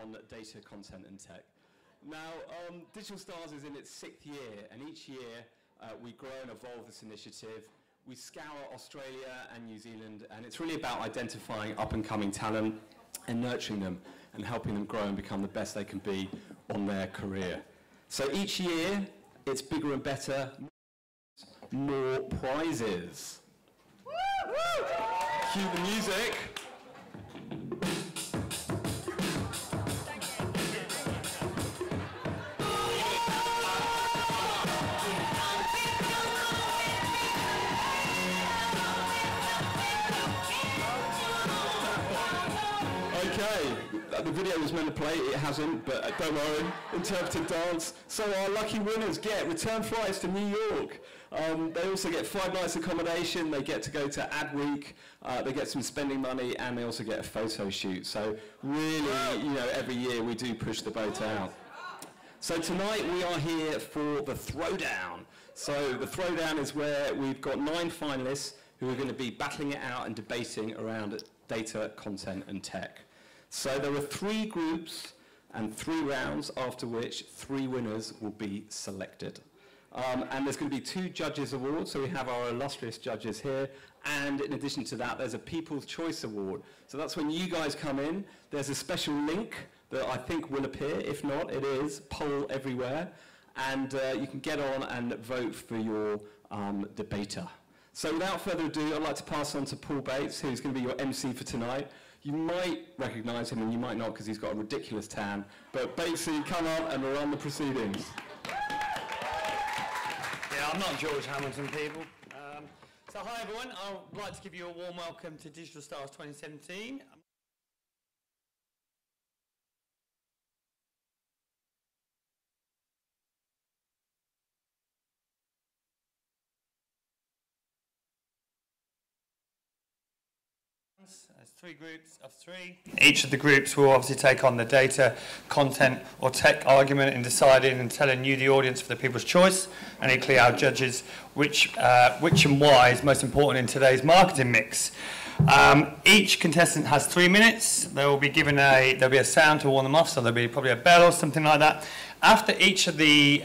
on data, content and tech. Now, Digital Stars is in its 6th year, and each year we grow and evolve this initiative. We scour Australia and New Zealand, and it's really about identifying up-and-coming talent and nurturing them and helping them grow and become the best they can be on their career. So each year, it's bigger and better, more prizes. Cue the music. The video was meant to play, it hasn't, but don't worry, interpretive dance. So our lucky winners get return flights to New York. They also get 5 nights accommodation, they get to go to Adweek, they get some spending money, and they also get a photo shoot. So really, you know, every year we do push the boat out. So tonight we are here for the Throwdown. So the Throwdown is where we've got 9 finalists who are going to be battling it out and debating around data, content and tech. So there are 3 groups and 3 rounds, after which 3 winners will be selected. And there's going to be 2 judges' awards, so we have our illustrious judges here, and in addition to that, there's a People's Choice Award. So that's when you guys come in. There's a special link that I think will appear. If not, it is Poll Everywhere, and you can get on and vote for your debater. So without further ado, I'd like to pass on to Paul Bates, who's going to be your MC for tonight. You might recognise him and you might not because he's got a ridiculous tan. But Batesy, come on and run the proceedings. Yeah, I'm not George Hamilton, people. So hi everyone, I'd like to give you a warm welcome to Digital Stars 2017. There's 3 groups of 3. Each of the groups will obviously take on the data, content or tech argument in deciding and telling you, the audience, for the people's choice, and equally our judges, which and why is most important in today's marketing mix. Each contestant has 3 minutes. They will be given there'll be a sound to warn them off, so there'll be probably a bell or something like that. After each of the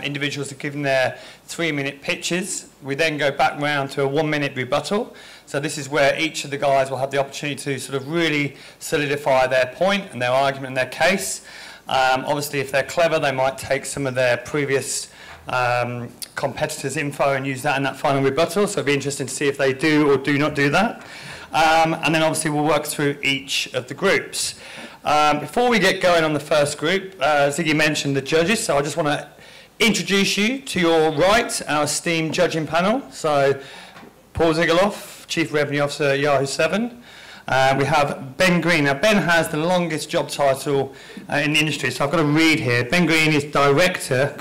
individuals are given their 3-minute pitches, we then go back round to a 1-minute rebuttal. So this is where each of the guys will have the opportunity to sort of really solidify their point and their argument and their case. Obviously, if they're clever, they might take some of their previous competitors' info and use that in that final rebuttal. So it'll be interesting to see if they do or do not do that. And then obviously we'll work through each of the groups. Before we get going on the first group, Ziggy mentioned the judges, so I just want to introduce you to your right, our esteemed judging panel. So Paul Zigaloff, Chief Revenue Officer at Yahoo7. We have Ben Green. Now Ben has the longest job title in the industry, so I've got to read here. Ben Green is Director,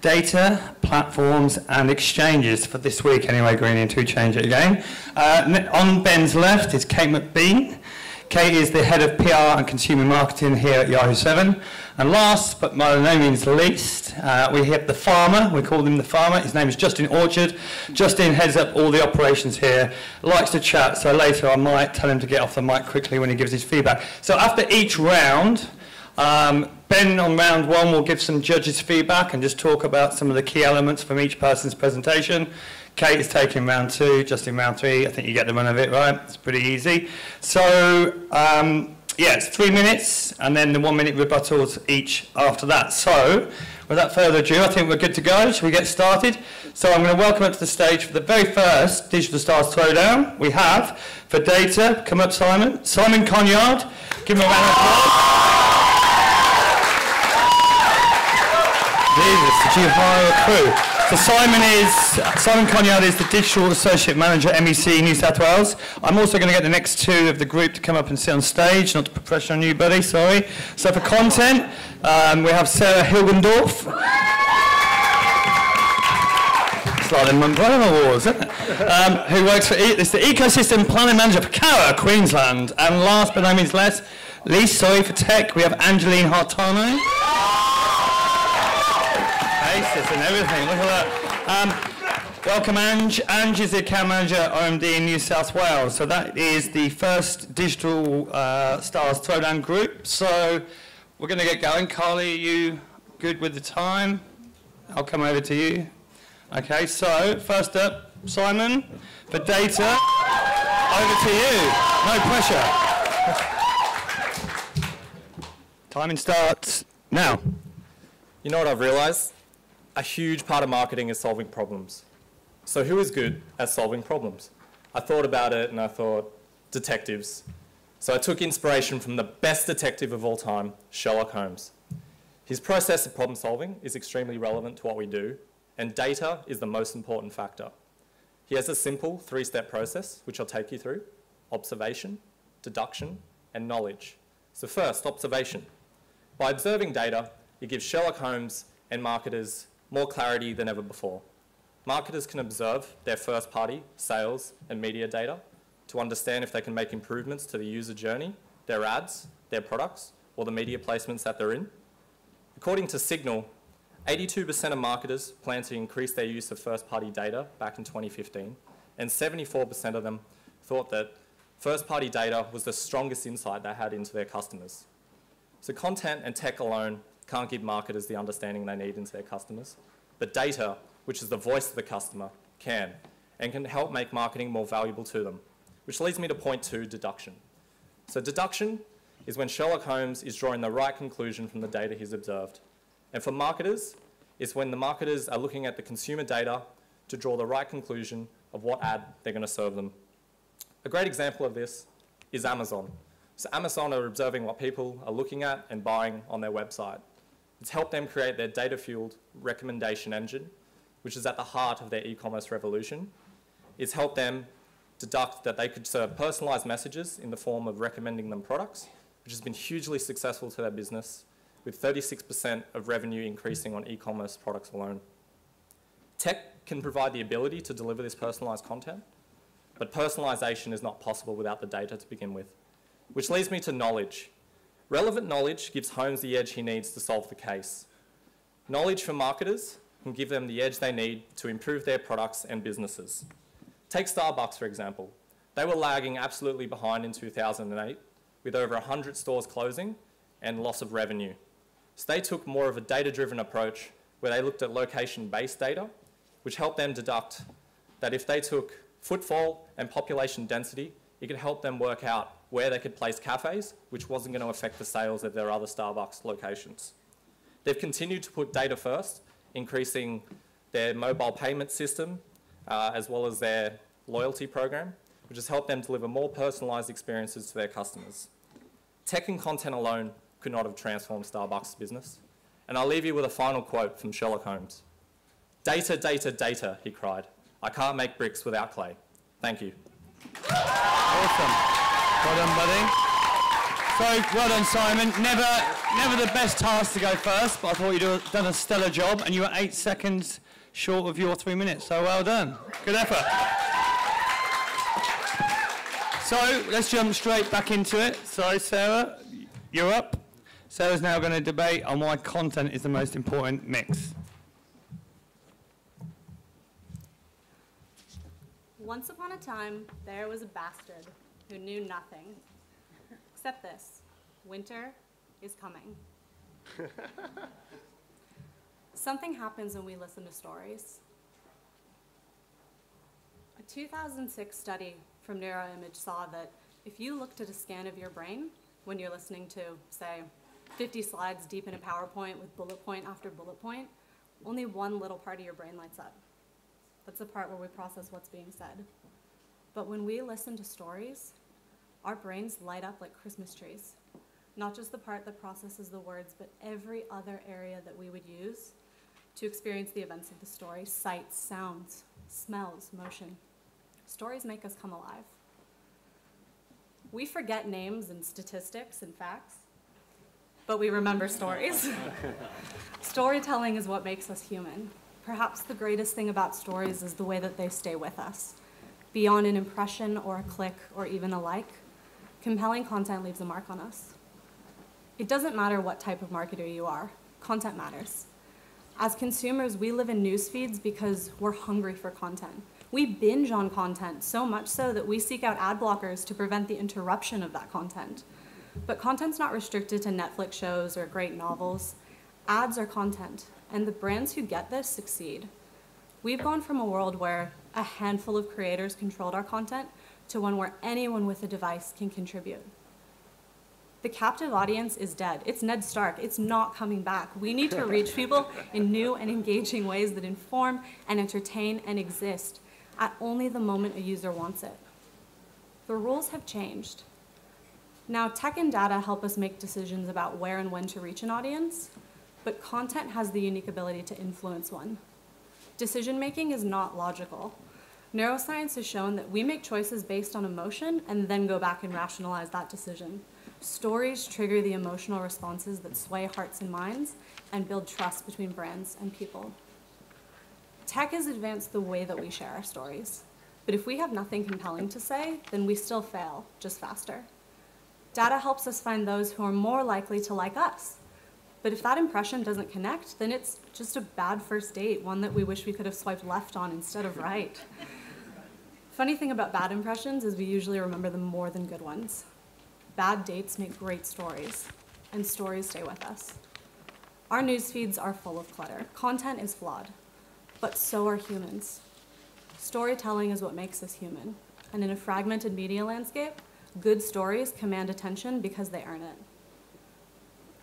Data, Platforms and Exchanges for this week anyway, Green, until we change it again. On Ben's left is Kate McBean. Kate is the Head of PR and Consumer Marketing here at Yahoo7. And last, but by no means least, we have the farmer. We call him the farmer. His name is Justin Orchard. Justin heads up all the operations here, likes to chat, so later I might tell him to get off the mic quickly when he gives his feedback. So after each round, Ben on round 1 will give some judges' feedback and just talk about some of the key elements from each person's presentation. Kate is taking round 2, Justin round 3. I think you get the run of it, right? It's pretty easy. So, yeah, it's 3 minutes, and then the 1-minute rebuttals each after that. So, without further ado, I think we're good to go. Shall we get started? So I'm going to welcome up to the stage for the very first Digital Stars Throwdown. We have, for data, come up Simon Conyard. Give him a round of applause. Jesus, did you hire a crew? So Simon Conyard is the Digital Associate Manager at MEC New South Wales. I'm also going to get the next 2 of the group to come up and sit on stage, not to put pressure on you, buddy, sorry. So for content, we have Sara Hilgendorf. It's like the Umbrella Wars, isn't it? Who works for, it's the Ecosystem Planning Manager for Carat, Queensland. And last but no means least, for tech, we have Angeline Hartano. And everything, look at that. Welcome, Ange. Ange is the account manager at OMD in New South Wales. So that is the first digital Stars Throwdown group. So we're going to get going. Carly, are you good with the time? I'll come over to you. Okay, so first up, Simon, for data, over to you. No pressure. Timing starts now. You know what I've realised? A huge part of marketing is solving problems. So who is good at solving problems? I thought about it and I thought, detectives. So I took inspiration from the best detective of all time, Sherlock Holmes. His process of problem solving is extremely relevant to what we do, and data is the most important factor. He has a simple 3-step process, which I'll take you through: observation, deduction, and knowledge. So first, observation. By observing data, it gives Sherlock Holmes and marketers more clarity than ever before. Marketers can observe their first-party sales and media data to understand if they can make improvements to the user journey, their ads, their products, or the media placements that they're in. According to Signal, 82% of marketers plan to increase their use of first-party data back in 2015, and 74% of them thought that first-party data was the strongest insight they had into their customers. So content and tech alone can't give marketers the understanding they need into their customers, but data, which is the voice of the customer, can, and can help make marketing more valuable to them. Which leads me to point 2, deduction. So deduction is when Sherlock Holmes is drawing the right conclusion from the data he's observed. And for marketers, it's when the marketers are looking at the consumer data to draw the right conclusion of what ad they're going to serve them. A great example of this is Amazon. So Amazon are observing what people are looking at and buying on their website. It's helped them create their data-fueled recommendation engine, which is at the heart of their e-commerce revolution. It's helped them deduct that they could serve personalised messages in the form of recommending them products, which has been hugely successful to their business, with 36% of revenue increasing on e-commerce products alone. Tech can provide the ability to deliver this personalised content, but personalisation is not possible without the data to begin with. Which leads me to knowledge. Relevant knowledge gives Holmes the edge he needs to solve the case. Knowledge for marketers can give them the edge they need to improve their products and businesses. Take Starbucks, for example. They were lagging absolutely behind in 2008, with over 100 stores closing and loss of revenue. So they took more of a data-driven approach where they looked at location-based data, which helped them deduct that if they took footfall and population density, it could help them work out where they could place cafes, which wasn't going to affect the sales of their other Starbucks locations. They've continued to put data first, increasing their mobile payment system, as well as their loyalty program, which has helped them deliver more personalised experiences to their customers. Tech and content alone could not have transformed Starbucks' business. And I'll leave you with a final quote from Sherlock Holmes. "Data, data, data," he cried. "I can't make bricks without clay." Thank you. Awesome. Well done, buddy. So, well done, Simon. Never the best task to go first, but I thought you'd done a stellar job, and you were 8 seconds short of your 3 minutes, so well done. Good effort. So, let's jump straight back into it. So, Sarah, you're up. Sarah's now going to debate on why content is the most important mix. Once upon a time, there was a bastard who knew nothing. Except this: winter is coming. Something happens when we listen to stories. A 2006 study from NeuroImage saw that if you looked at a scan of your brain when you're listening to, say, 50 slides deep in a PowerPoint with bullet point after bullet point, only one little part of your brain lights up. That's the part where we process what's being said. But when we listen to stories, our brains light up like Christmas trees. Not just the part that processes the words, but every other area that we would use to experience the events of the story: sights, sounds, smells, motion. Stories make us come alive. We forget names and statistics and facts, but we remember stories. Storytelling is what makes us human. Perhaps the greatest thing about stories is the way that they stay with us. Beyond an impression or a click or even a like, compelling content leaves a mark on us. It doesn't matter what type of marketer you are, content matters. As consumers, we live in news feeds because we're hungry for content. We binge on content, so much so that we seek out ad blockers to prevent the interruption of that content. But content's not restricted to Netflix shows or great novels. Ads are content, and the brands who get this succeed. We've gone from a world where a handful of creators controlled our content to one where anyone with a device can contribute. The captive audience is dead. It's Ned Stark. It's not coming back. We need to reach people in new and engaging ways that inform and entertain and exist at only the moment a user wants it. The rules have changed. Now, tech and data help us make decisions about where and when to reach an audience, but content has the unique ability to influence one. Decision-making is not logical. Neuroscience has shown that we make choices based on emotion and then go back and rationalize that decision. Stories trigger the emotional responses that sway hearts and minds and build trust between brands and people. Tech has advanced the way that we share our stories, but if we have nothing compelling to say, then we still fail, just faster. Data helps us find those who are more likely to like us. But if that impression doesn't connect, then it's just a bad first date, one that we wish we could have swiped left on instead of right. Funny thing about bad impressions is we usually remember them more than good ones. Bad dates make great stories, and stories stay with us. Our news feeds are full of clutter. Content is flawed, but so are humans. Storytelling is what makes us human, and in a fragmented media landscape, good stories command attention because they earn it.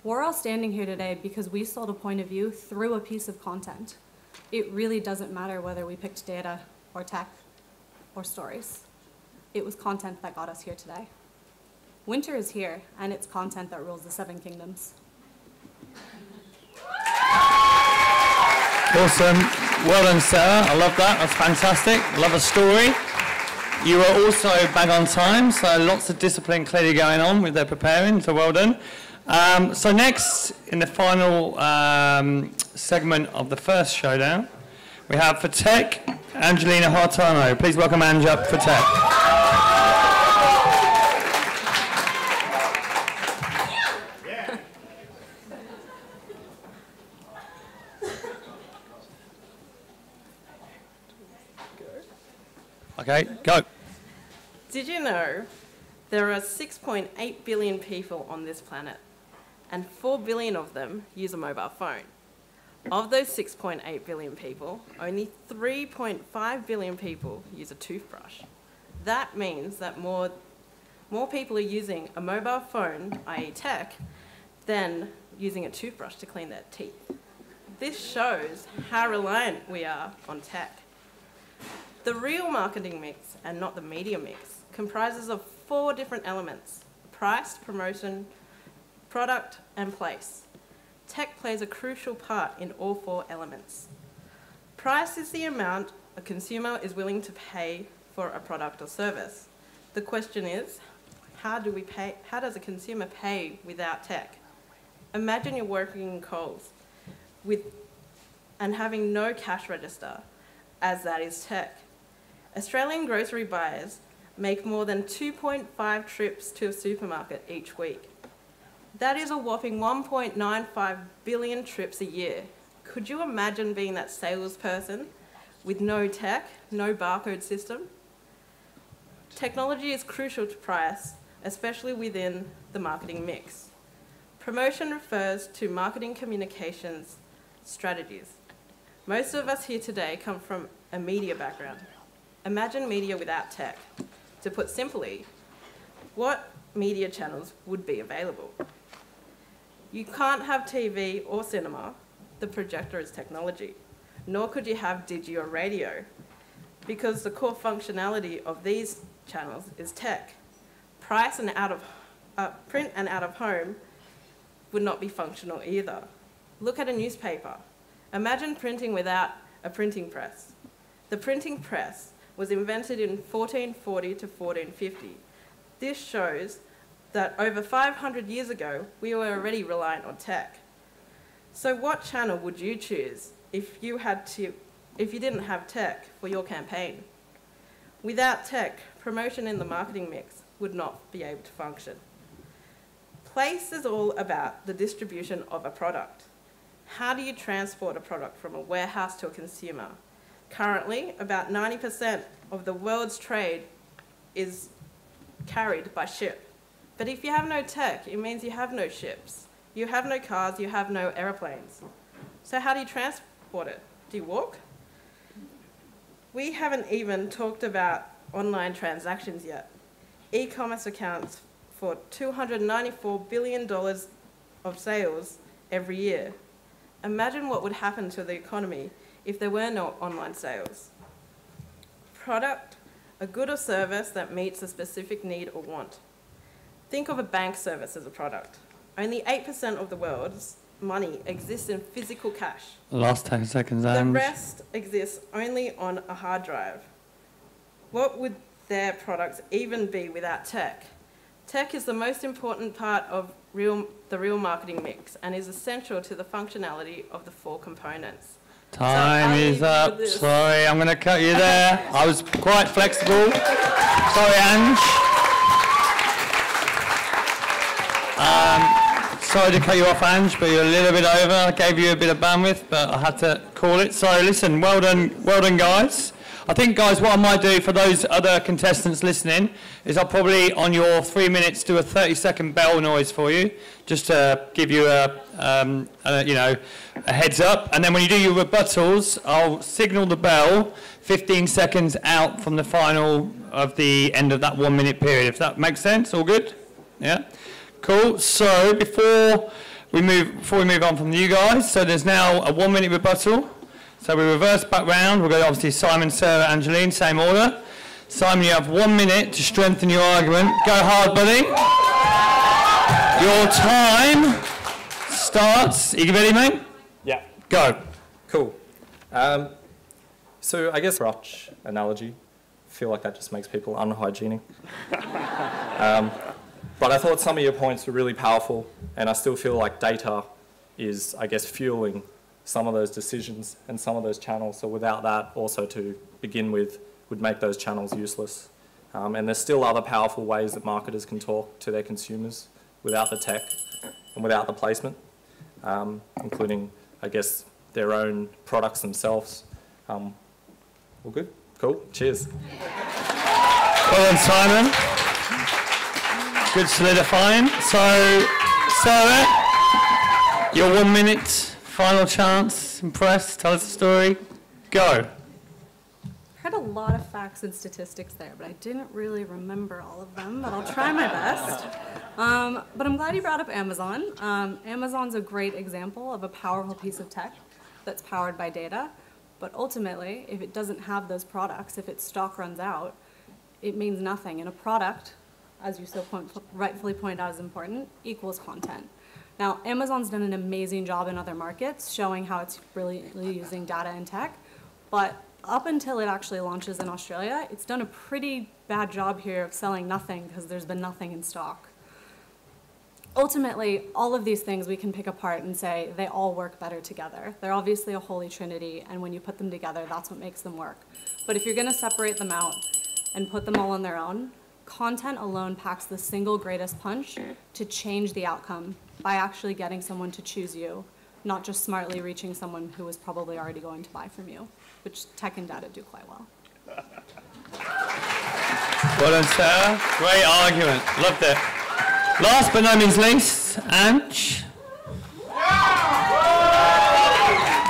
We're all standing here today because we sold a point of view through a piece of content. It really doesn't matter whether we picked data or tech or stories. It was content that got us here today. Winter is here, and it's content that rules the 7 kingdoms. Awesome. Well done, Sarah. I love that. That's fantastic. I love the story. You were also bang on time, so lots of discipline clearly going on with their preparing, so well done. So next, in the final segment of the first showdown, we have for tech, Angelina Hartano. Please welcome Ange up for tech. Okay, go. Did you know there are 6.8 billion people on this planet, and 4 billion of them use a mobile phone? Of those 6.8 billion people, only 3.5 billion people use a toothbrush. That means that more people are using a mobile phone, i.e. tech, than using a toothbrush to clean their teeth. This shows how reliant we are on tech. The real marketing mix, and not the media mix, comprises of 4 different elements: price, promotion, product, and place. Tech plays a crucial part in all 4 elements. Price is the amount a consumer is willing to pay for a product or service. The question is, how does a consumer pay without tech? Imagine you're working in Coles and having no cash register, as that is tech. Australian grocery buyers make more than 2.5 trips to a supermarket each week. That is a whopping 1.95 billion trips a year. Could you imagine being that salesperson with no tech, no barcode system? Technology is crucial to price, especially within the marketing mix. Promotion refers to marketing communications strategies. Most of us here today come from a media background. Imagine media without tech. To put simply, what media channels would be available? You can't have TV or cinema. The projector is technology. Nor could you have digi or radio, because the core functionality of these channels is tech. Print and out of home would not be functional either. Look at a newspaper. Imagine printing without a printing press. The printing press was invented in 1440 to 1450. This shows that over 500 years ago, we were already reliant on tech. So what channel would you choose if you didn't have tech for your campaign? Without tech, promotion in the marketing mix would not be able to function. Place is all about the distribution of a product. How do you transport a product from a warehouse to a consumer? Currently, about 90% of the world's trade is carried by ship. But if you have no tech, it means you have no ships. You have no cars, you have no aeroplanes. So how do you transport it? Do you walk? We haven't even talked about online transactions yet. E-commerce accounts for $294 billion of sales every year. Imagine what would happen to the economy if there were no online sales. Product, a good or service that meets a specific need or want. Think of a bank service as a product. Only 8% of the world's money exists in physical cash. Last 10 seconds, The and rest exists only on a hard drive. What would their products even be without tech? Tech is the most important part of the real marketing mix and is essential to the functionality of the 4 components. time is up. Sorry, I'm going to cut you there. I was quite flexible. Sorry, Ange. Sorry to cut you off, Ange, but you're a little bit over. I gave you a bit of bandwidth, but I had to call it. So listen, well done, guys. I think, guys, what I might do for those other contestants listening is I'll probably, on your 3 minutes, do a 30-second bell noise for you, just to give you a heads up. And then when you do your rebuttals, I'll signal the bell 15 seconds out from the final of the end of that 1 minute period. If that makes sense, all good? Yeah. Cool. So before we move on from you guys, so there's now a 1 minute rebuttal. So we reverse back round. We'll go obviously Simon, Sarah, Angeline, same order. Simon, you have 1 minute to strengthen your argument. Go hard, buddy. Your time starts. Are you ready, mate? Yeah. Go. Cool. So I guess crotch analogy. I feel like that just makes people unhygienic. But I thought some of your points were really powerful, and I still feel like data is, I guess, fueling some of those decisions and some of those channels. So without that, also to begin with, would make those channels useless. And there's still other powerful ways that marketers can talk to their consumers without the tech and without the placement, including, I guess, their own products themselves. All good? Cool. Cheers. Well done, Simon. Good solidifying. So, Sarah, your 1 minute, final chance. Impressed? Tell us a story. Go. I heard a lot of facts and statistics there, but I didn't really remember all of them, but I'll try my best. But I'm glad you brought up Amazon. Amazon's a great example of a powerful piece of tech that's powered by data, but ultimately, if it doesn't have those products, if its stock runs out, it means nothing. And a product, as you so rightfully point out is important, equals content. Now, Amazon's done an amazing job in other markets showing how it's really using data and tech, but up until it actually launches in Australia, it's done a pretty bad job here of selling nothing because there's been nothing in stock. Ultimately, all of these things we can pick apart and say they all work better together. They're obviously a holy trinity, and when you put them together, that's what makes them work. But if you're going to separate them out and put them all on their own, content alone packs the single greatest punch to change the outcome by actually getting someone to choose you, not just smartly reaching someone who was probably already going to buy from you, which tech and data do quite well. Well done, Sarah. Great argument. Loved it. Last but not least, Ange.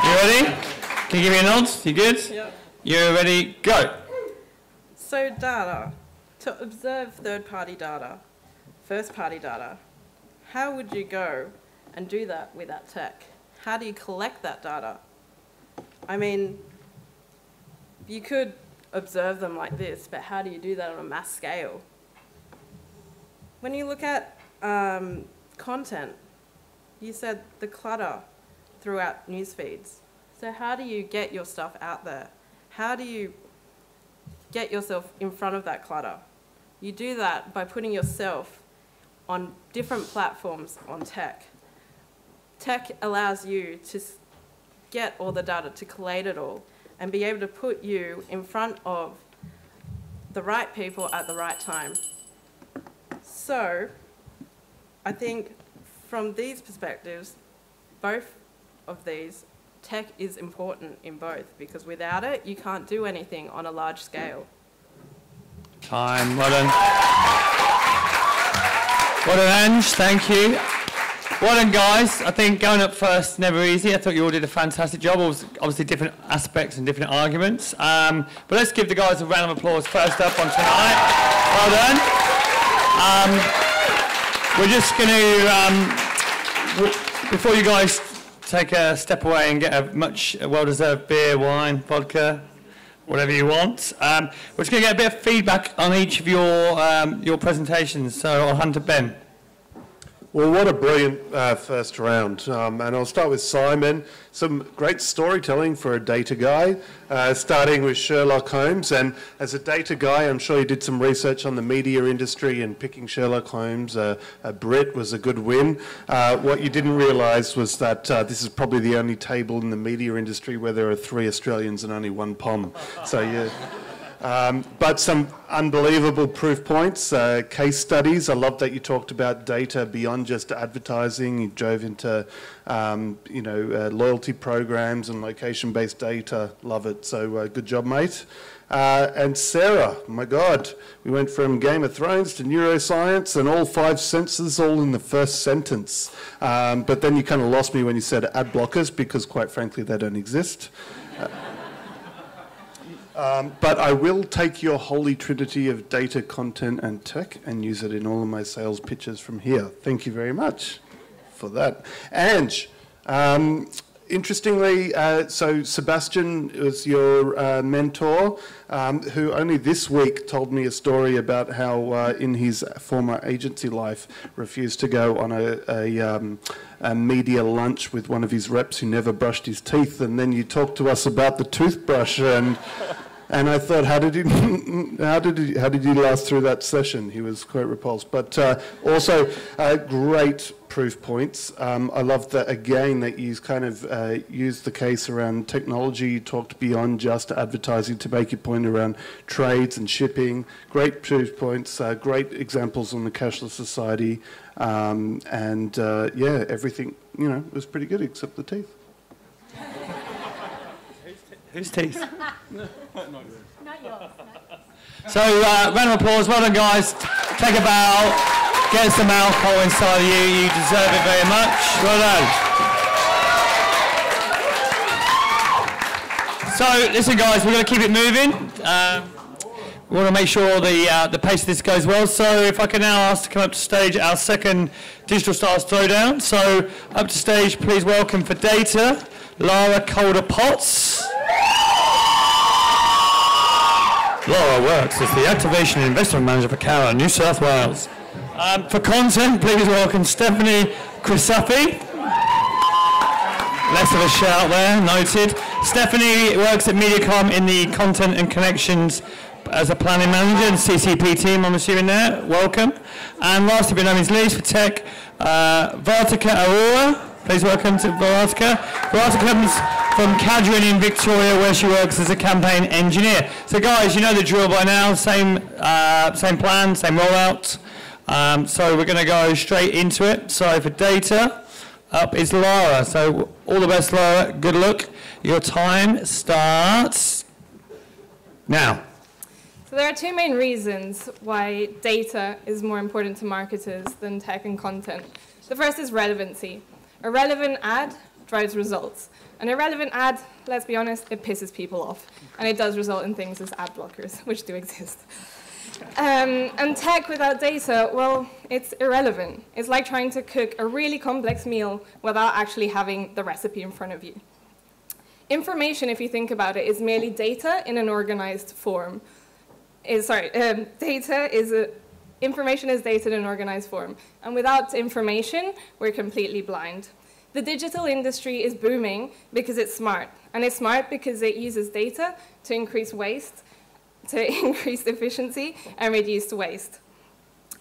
You ready? Can you give me a nod? You good? Yep. You're ready? Go. So data. To observe third-party data, first-party data, how would you go and do that without tech? How do you collect that data? I mean, you could observe them like this, but how do you do that on a mass scale? When you look at content, you said the clutter throughout news feeds. So how do you get your stuff out there? How do you get yourself in front of that clutter? You do that by putting yourself on different platforms on tech. Tech allows you to get all the data, to collate it all, and be able to put you in front of the right people at the right time. So, I think from these perspectives, both of these, tech is important in both, because without it, you can't do anything on a large scale. Time, well done. Well done, Ange, thank you. Well done, guys. I think going up first never easy. I thought you all did a fantastic job. Obviously different aspects and different arguments. But let's give the guys a round of applause first up on tonight. Well done. We're just going to, before you guys take a step away and get a much well-deserved beer, wine, vodka, whatever you want, we're just going to get a bit of feedback on each of your presentations. So I'll hand to Ben. Well, what a brilliant first round. And I'll start with Simon. Some great storytelling for a data guy, starting with Sherlock Holmes. And as a data guy, I'm sure you did some research on the media industry, and picking Sherlock Holmes, a Brit, was a good win. What you didn't realise was that this is probably the only table in the media industry where there are 3 Australians and only 1 POM. So yeah. But some unbelievable proof points, case studies. I love that you talked about data beyond just advertising. You drove into, loyalty programs and location-based data. Love it. So good job, mate. And Sara, my God, we went from Game of Thrones to neuroscience and all 5 senses all in the first sentence. But then you kind of lost me when you said ad blockers, because quite frankly, they don't exist. But I will take your holy trinity of data, content, and tech and use it in all of my sales pitches from here. Thank you very much for that. Ange, interestingly, so Sebastian was your mentor, who only this week told me a story about how in his former agency life refused to go on a media lunch with one of his reps who never brushed his teeth, and then you talked to us about the toothbrush, and I thought, how did he last through that session? He was quite repulsed, but also great proof points. I love that again that you kind of used the case around technology. You talked beyond just advertising to make your point around trades and shipping. Great proof points. Great examples on the cashless society. Yeah, everything, was pretty good except the teeth. Whose teeth? Not yours. So, round of applause. Well done, guys. Take a bow. Get some alcohol inside of you. You deserve it very much. Well done. So, listen, guys, we're going to keep it moving. We want to make sure the pace of this goes well. So, if I can now ask to come up to stage our second Digital Stars Throwdown. So, up to stage, please welcome for data, Lara Calder-Potts. Laura works as the Activation and Investment Manager for Carat, New South Wales. For content, please welcome Stephanie Crisaffi. Less of a shout there, noted. Stephanie works at Mediacom in the Content and Connections as a planning manager and CCP team, I'm assuming there. Welcome. And lastly, but not least, for tech, Vartika Arora. Please welcome to Vartika. Vartika comes from Cadreon in Victoria, where she works as a campaign engineer. So guys, you know the drill by now, same plan, same rollout. So we're going to go straight into it. So for data, up is Lara. So all the best, Lara. Good luck. Your time starts now. So there are 2 main reasons why data is more important to marketers than tech and content. The first is relevancy. A relevant ad drives results. An irrelevant ad, let's be honest, it pisses people off. And it does result in things as ad blockers, which do exist. And tech without data, well, it's irrelevant. It's like trying to cook a really complex meal without actually having the recipe in front of you. Information, if you think about it, is merely data in an organized form. Information is data in an organized form. And without information, we're completely blind. The digital industry is booming because it's smart. And it's smart because it uses data to increase waste, to increase efficiency, and reduce waste.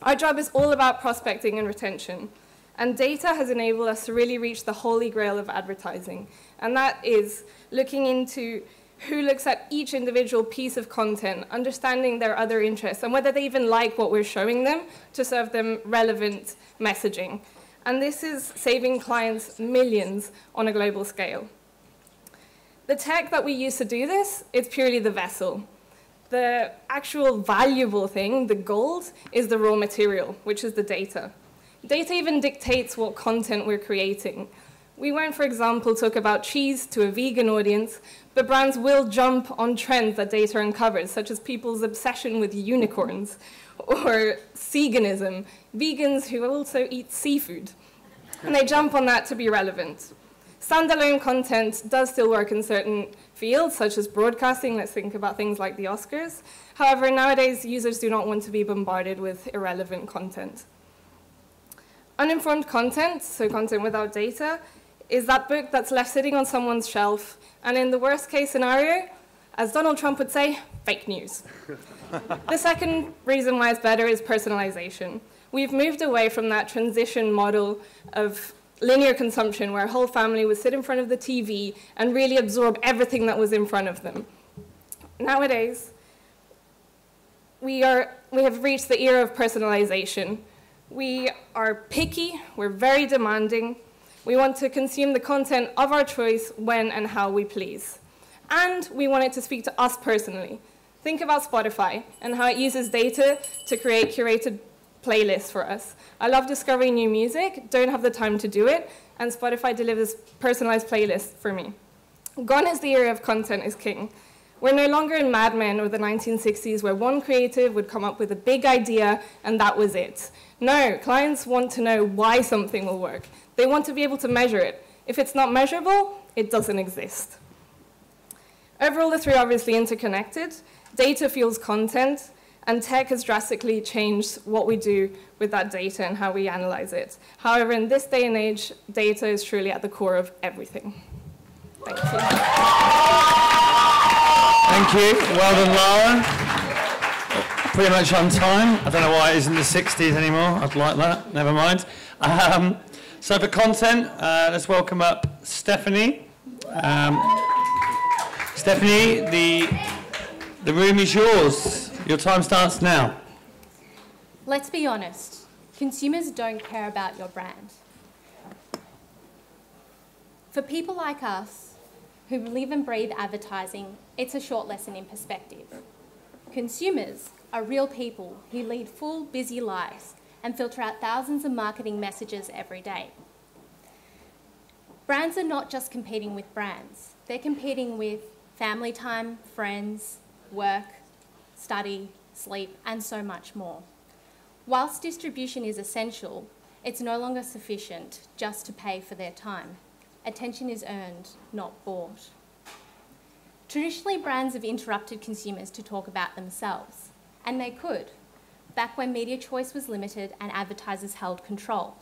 Our job is all about prospecting and retention. And data has enabled us to really reach the holy grail of advertising. And that is looking into who looks at each individual piece of content, understanding their other interests, and whether they even like what we're showing them to serve them relevant messaging. and this is saving clients millions on a global scale. The tech that we use to do this is purely the vessel. The actual valuable thing, the gold, is the raw material, which is the data. Data even dictates what content we're creating. We won't, for example, talk about cheese to a vegan audience, but brands will jump on trends that data uncovers, such as people's obsession with unicorns, or veganism, vegans who also eat seafood. And they jump on that to be relevant. Standalone content does still work in certain fields, such as broadcasting. Let's think about things like the Oscars. However, nowadays, users do not want to be bombarded with irrelevant content. Uninformed content, so content without data, is that book that's left sitting on someone's shelf, and in the worst case scenario, as Donald Trump would say, fake news. The second reason why it's better is personalization. We've moved away from that transition model of linear consumption where a whole family would sit in front of the TV and really absorb everything that was in front of them. Nowadays, we have reached the era of personalization. We are picky, we're very demanding. We want to consume the content of our choice when and how we please. And we want it to speak to us personally. Think about Spotify and how it uses data to create curated playlists for us. I love discovering new music, don't have the time to do it, and Spotify delivers personalized playlists for me. Gone is the era of content is king. We're no longer in Mad Men or the 1960s where one creative would come up with a big idea and that was it. No, clients want to know why something will work. They want to be able to measure it. If it's not measurable, it doesn't exist. Overall, the three are obviously interconnected. Data fuels content, and tech has drastically changed what we do with that data and how we analyze it. However, in this day and age, data is truly at the core of everything. Thank you. Thank you. Well done, Lara. Pretty much on time. I don't know why it isn't the 60s anymore. I'd like that. Never mind. So for content, let's welcome up Stephanie. Stephanie, the room is yours. Your time starts now. Let's be honest. Consumers don't care about your brand. For people like us, who live and breathe advertising, it's a short lesson in perspective. Consumers are real people who lead full, busy lives and filter out thousands of marketing messages every day. Brands are not just competing with brands. They're competing with family time, friends, work, study, sleep, and so much more. Whilst distribution is essential, it's no longer sufficient just to pay for their time. Attention is earned, not bought. Traditionally, brands have interrupted consumers to talk about themselves, and they could, back when media choice was limited and advertisers held control.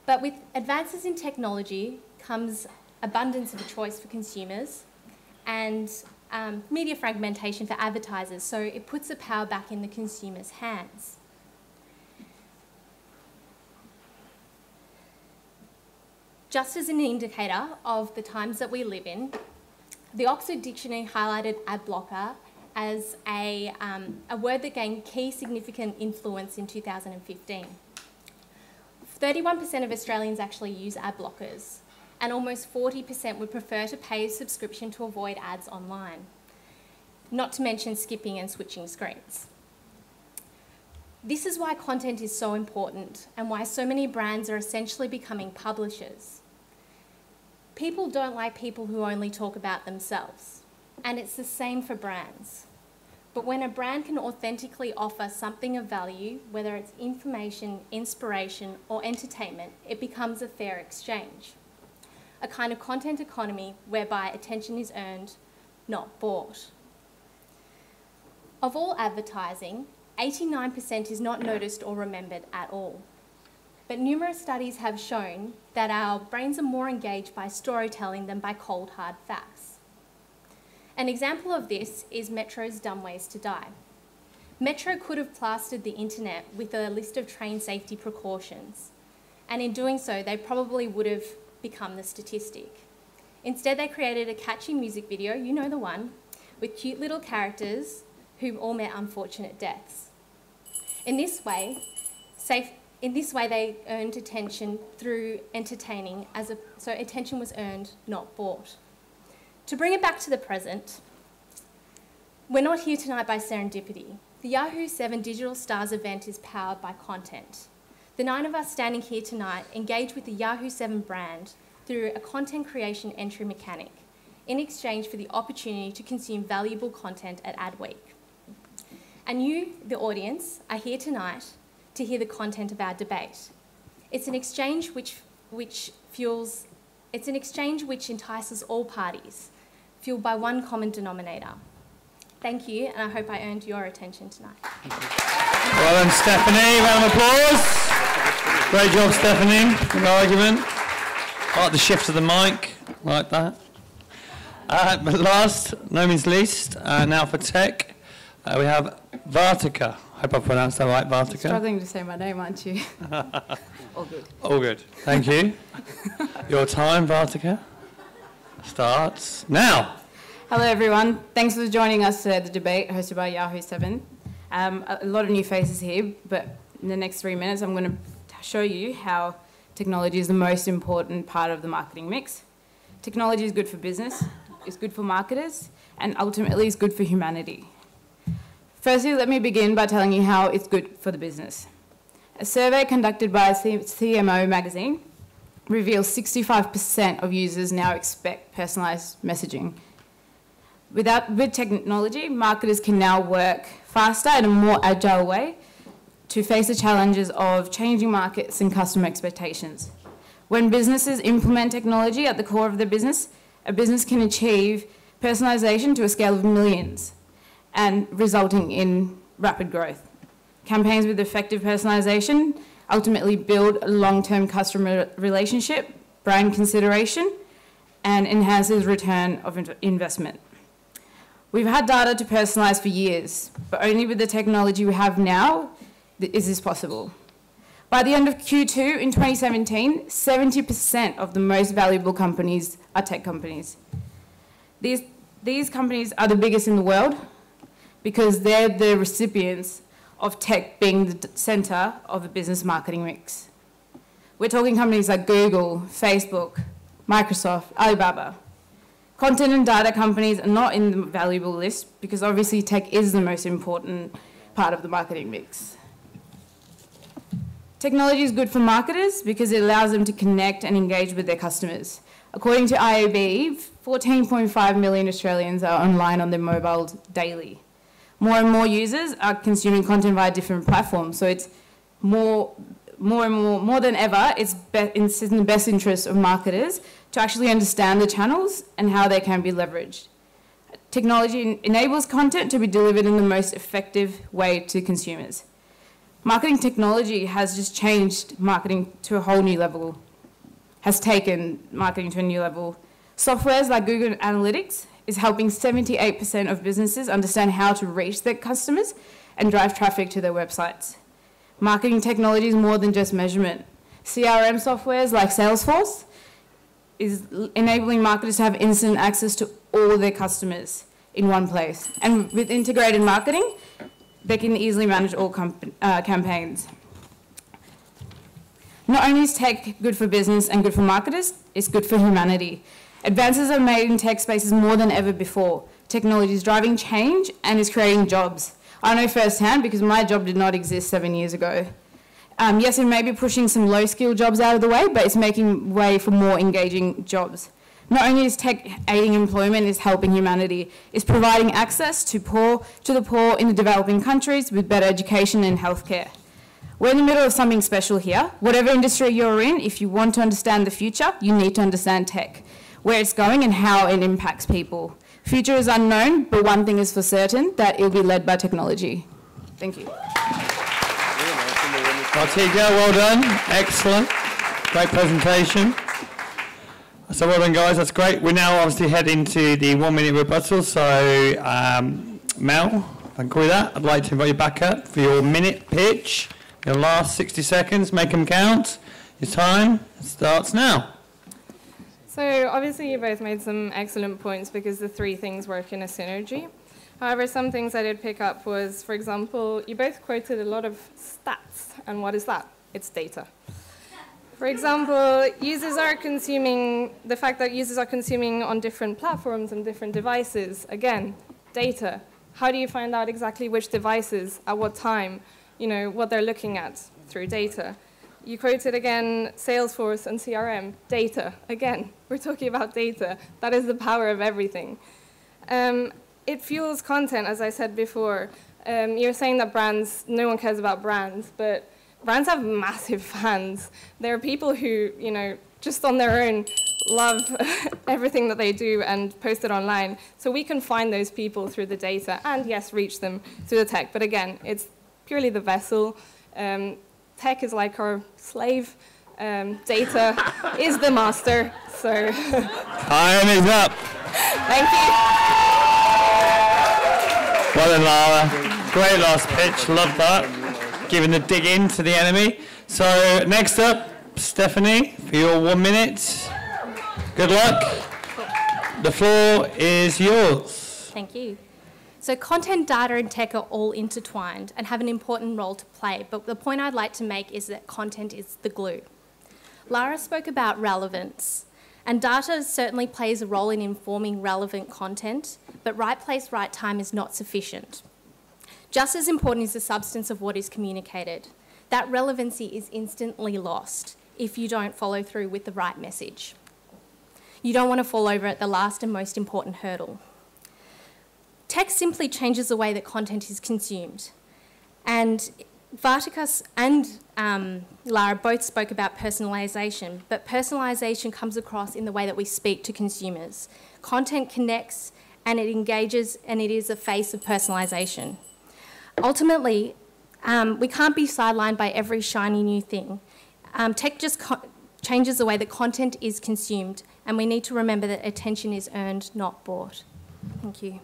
But with advances in technology comes abundance of choice for consumers and media fragmentation for advertisers, so it puts the power back in the consumer's hands. Just as an indicator of the times that we live in, the Oxford Dictionary highlighted ad blocker as a word that gained key significant influence in 2015. 31% of Australians actually use ad blockers, and almost 40% would prefer to pay a subscription to avoid ads online, not to mention skipping and switching screens. This is why content is so important and why so many brands are essentially becoming publishers. People don't like people who only talk about themselves, and it's the same for brands. But when a brand can authentically offer something of value, whether it's information, inspiration, or entertainment, it becomes a fair exchange. A kind of content economy whereby attention is earned, not bought. Of all advertising, 89% is not noticed or remembered at all. But numerous studies have shown that our brains are more engaged by storytelling than by cold, hard facts. An example of this is Metro's Dumb Ways to Die. Metro could have plastered the internet with a list of train safety precautions, and in doing so, they probably would have become the statistic. Instead, they created a catchy music video, you know the one, with cute little characters who all met unfortunate deaths. In this way, In this way, they earned attention through entertaining, so attention was earned, not bought. To bring it back to the present, we're not here tonight by serendipity. The Yahoo7 Digital Stars event is powered by content. The 9 of us standing here tonight engage with the Yahoo7 brand through a content creation entry mechanic in exchange for the opportunity to consume valuable content at Adweek. And you, the audience, are here tonight to hear the content of our debate. It's an exchange which entices all parties, fueled by one common denominator. Thank you, and I hope I earned your attention tonight. Well done, Stephanie. Round of applause. Great job, Stephanie. Good argument. I like the shift of the mic. Like that. But last, no means least, now for tech, we have Vartika. Hope I pronounced that right, Vartika. Struggling to say my name, aren't you? All good. All good. Thank you. Your time, Vartika, starts now. Hello, everyone. Thanks for joining us at the debate hosted by Yahoo7. A lot of new faces here, but in the next 3 minutes, I'm going to show you how technology is the most important part of the marketing mix. Technology is good for business, it's good for marketers, and ultimately it's good for humanity. Firstly, let me begin by telling you how it's good for the business. A survey conducted by CMO magazine reveals 65% of users now expect personalised messaging. With technology, marketers can now work faster in a more agile way to face the challenges of changing markets and customer expectations. When businesses implement technology at the core of their business, a business can achieve personalisation to a scale of millions, and resulting in rapid growth. Campaigns with effective personalisation ultimately build a long-term customer relationship, brand consideration, and enhances return of investment. We've had data to personalise for years, but only with the technology we have now is this possible. By the end of Q2 in 2017, 70% of the most valuable companies are tech companies. These companies are the biggest in the world, because they're the recipients of tech being the centre of a business marketing mix. We're talking companies like Google, Facebook, Microsoft, Alibaba. Content and data companies are not in the valuable list because obviously tech is the most important part of the marketing mix. Technology is good for marketers because it allows them to connect and engage with their customers. According to IAB, 14.5 million Australians are online on their mobiles daily. More and more users are consuming content via different platforms, so it's more than ever, it's in the best interest of marketers to actually understand the channels and how they can be leveraged. Technology enables content to be delivered in the most effective way to consumers. Marketing technology has just changed marketing to a whole new level, has taken marketing to a new level. Softwares like Google Analytics is helping 78% of businesses understand how to reach their customers and drive traffic to their websites. Marketing technology is more than just measurement. CRM softwares like Salesforce is enabling marketers to have instant access to all their customers in one place. And with integrated marketing, they can easily manage all campaigns. Not only is tech good for business and good for marketers, it's good for humanity. Advances are made in tech spaces more than ever before. Technology is driving change and is creating jobs. I know firsthand because my job did not exist 7 years ago. Yes, it may be pushing some low-skill jobs out of the way, but it's making way for more engaging jobs. Not only is tech aiding employment, it's helping humanity. It's providing access to the poor in the developing countries with better education and healthcare. We're in the middle of something special here. Whatever industry you're in, if you want to understand the future, you need to understand tech, where it's going and how it impacts people. Future is unknown, but one thing is for certain, that it'll be led by technology. Thank you. Vartika, well done. Excellent. Great presentation. So well done, guys. That's great. We now obviously head into the 1 minute rebuttal. So, Mel, if I can call you that, I'd like to invite you back up for your minute pitch. Your last 60 seconds, make them count. Your time starts now. So obviously you both made some excellent points because the three things work in a synergy. However, some things I did pick up was, for example, you both quoted a lot of stats. And what is that? It's data. For example, the fact that users are consuming on different platforms and different devices, again, data. How do you find out exactly which devices, at what time, what they're looking at through data? You quoted again Salesforce and CRM, data. Again, we're talking about data. That is the power of everything. It fuels content, as I said before. You're saying that no one cares about brands, but brands have massive fans. There are people who, just on their own, love everything that they do and post it online. So we can find those people through the data and, yes, reach them through the tech. But again, it's purely the vessel. Tech is like our slave. Data is the master. So Time is up. Thank you. Well done, Lara. Great last pitch. Love that. Giving the dig in to the enemy. So next up, Stephanie, for your 1 minute. Good luck. The floor is yours. Thank you. So content, data and tech are all intertwined and have an important role to play, but the point I'd like to make is that content is the glue. Lara spoke about relevance, and data certainly plays a role in informing relevant content, but right place, right time is not sufficient. Just as important is the substance of what is communicated. That relevancy is instantly lost if you don't follow through with the right message. You don't want to fall over at the last and most important hurdle. Tech simply changes the way that content is consumed. And Vartika and Lara both spoke about personalisation, but personalisation comes across in the way that we speak to consumers. Content connects and it engages, and it is the face of personalisation. Ultimately, we can't be sidelined by every shiny new thing. Tech just changes the way that content is consumed, and we need to remember that attention is earned, not bought. Thank you.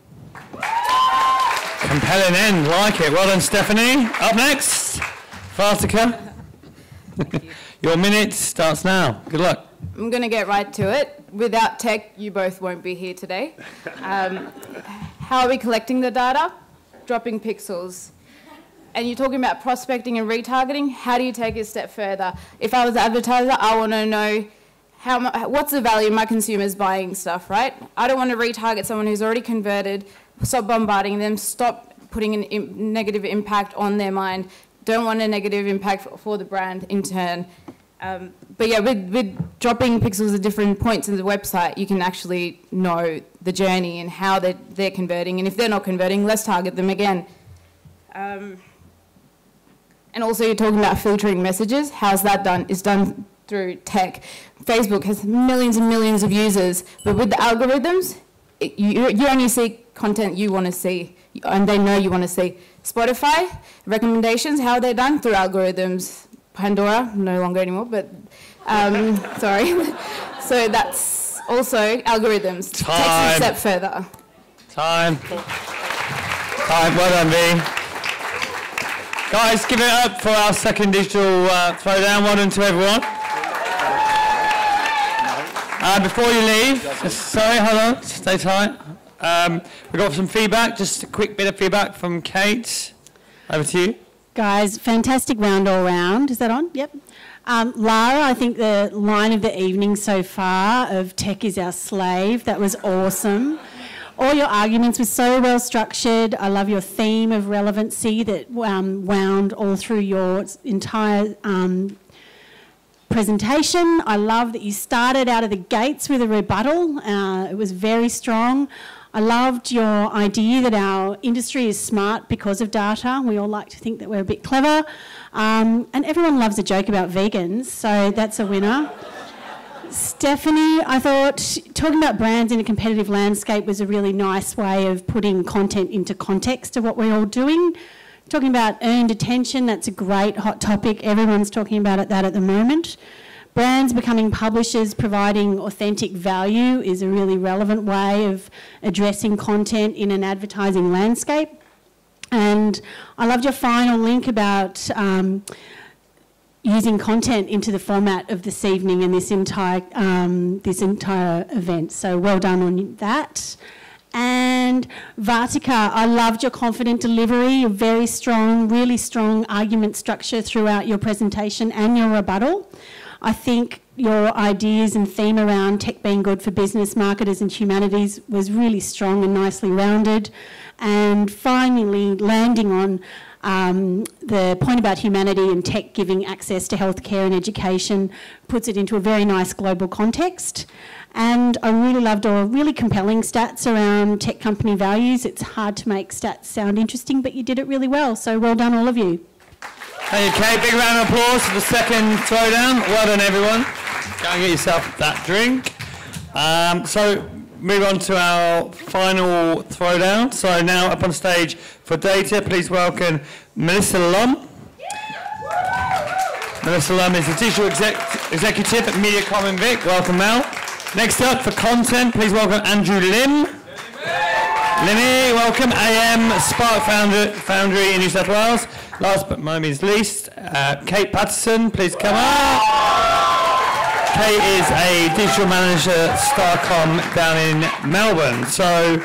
Compelling end, like it. Well done, Stephanie. Up next, Vartika. Your minute starts now. Good luck. I'm going to get right to it. Without tech, you both won't be here today. How are we collecting the data? Dropping pixels. And you're talking about prospecting and retargeting. How do you take it a step further? If I was an advertiser, I want to know what's the value of my consumers buying stuff, right? I don't want to retarget someone who's already converted. Stop bombarding them. Stop putting a negative impact on their mind. Don't want a negative impact for the brand in turn. But yeah, with dropping pixels at different points in the website, you can actually know the journey and how they're converting. And if they're not converting, let's target them again. And also you're talking about filtering messages. How's that done? It's done through tech. Facebook has millions and millions of users, but with the algorithms, you only see content you want to see, and they know you want to see. Spotify, recommendations, how are they done? Through algorithms. Pandora, no longer anymore, but sorry. So that's also algorithms. Time. Takes it a step further. Time. Well done, V. Guys, give it up for our second digital throwdown. Well done to everyone. Before you leave, sorry, hold on, stay tight. We've got some feedback, just a quick bit of feedback from Kate. Over to you. Guys, fantastic round all round. Is that on? Yep. Lara, I think the line of the evening so far of tech is our slave, that was awesome. All your arguments were so well structured. I love your theme of relevancy that wound all through your entire presentation. I love that you started out of the gates with a rebuttal. It was very strong. I loved your idea that our industry is smart because of data. We all like to think that we're a bit clever. And everyone loves a joke about vegans, so that's a winner. Stephanie, I thought talking about brands in a competitive landscape was a really nice way of putting content into context of what we're all doing. Talking about earned attention, that's a great hot topic. Everyone's talking about that at the moment. Brands becoming publishers, providing authentic value is a really relevant way of addressing content in an advertising landscape. And I loved your final link about using content into the format of this evening and this entire event. So well done on that. And And Vartika, I loved your confident delivery, your very strong, really strong argument structure throughout your presentation and your rebuttal. I think your ideas and theme around tech being good for business, marketers and humanities was really strong and nicely rounded. And finally, landing on the point about humanity and tech giving access to healthcare and education puts it into a very nice global context. And I really loved your really compelling stats around tech company values. It's hard to make stats sound interesting, but you did it really well. So well done, all of you. Thank you, Kate. Big round of applause for the second throwdown. Well done, everyone. Go and get yourself that drink. So move on to our final throwdown. So now up on stage for data, please welcome Melissa Lum. Melissa Lum is the digital executive at Mediacom in Vic. Welcome, Mel. Next up for content, please welcome Andrew Lim. Limmy, welcome. AM Spark Foundry in New South Wales. Last but by no means least, Kate Patterson, please come up. Kate is a digital manager at Starcom down in Melbourne. So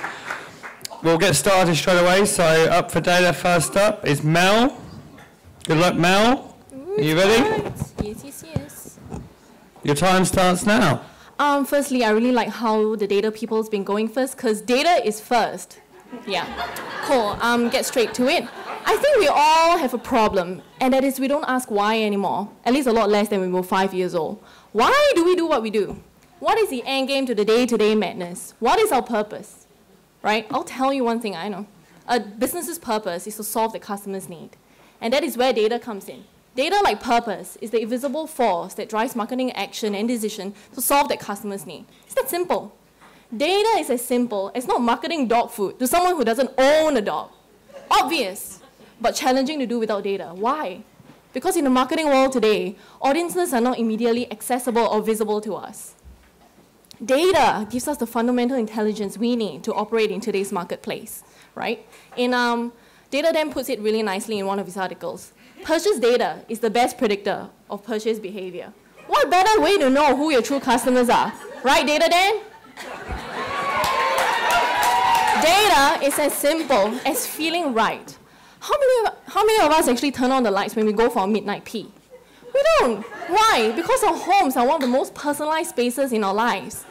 we'll get started straight away. So up for data, first up is Mel. Good luck, Mel. Are you ready? Yes. Your time starts now. Firstly, I really like how the data people's been going first, because data is first. Yeah, cool. Get straight to it. I think we all have a problem, and that is we don't ask why anymore, at least a lot less than when we were 5 years old. Why do we do what we do? What is the end game to the day-to-day madness? What is our purpose? Right? I'll tell you one thing I know. A business's purpose is to solve the customer's need, and that is where data comes in. Data, like purpose, is the invisible force that drives marketing action and decision to solve that customer's need. It's that simple. Data is as simple as not marketing dog food to someone who doesn't own a dog. Obvious, but challenging to do without data. Why? Because in the marketing world today, audiences are not immediately accessible or visible to us. Data gives us the fundamental intelligence we need to operate in today's marketplace, right? Data then puts it really nicely in one of his articles. Purchase data is the best predictor of purchase behavior. What better way to know who your true customers are? Right, Data Dan? Data is as simple as feeling right. How many of us actually turn on the lights when we go for a midnight pee? We don't. Why? Because our homes are one of the most personalized spaces in our lives.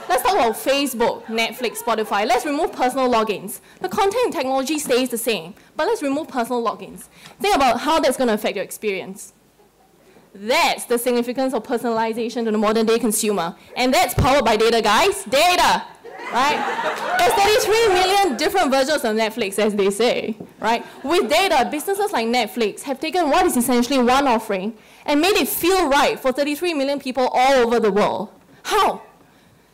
Let's talk about Facebook, Netflix, Spotify. Let's remove personal logins. The content and technology stays the same, but let's remove personal logins. Think about how that's going to affect your experience. That's the significance of personalization to the modern day consumer. And that's powered by data, guys. Data! Right? There's 33 million different versions of Netflix, as they say. Right? With data, businesses like Netflix have taken what is essentially one offering and made it feel right for 33 million people all over the world. How?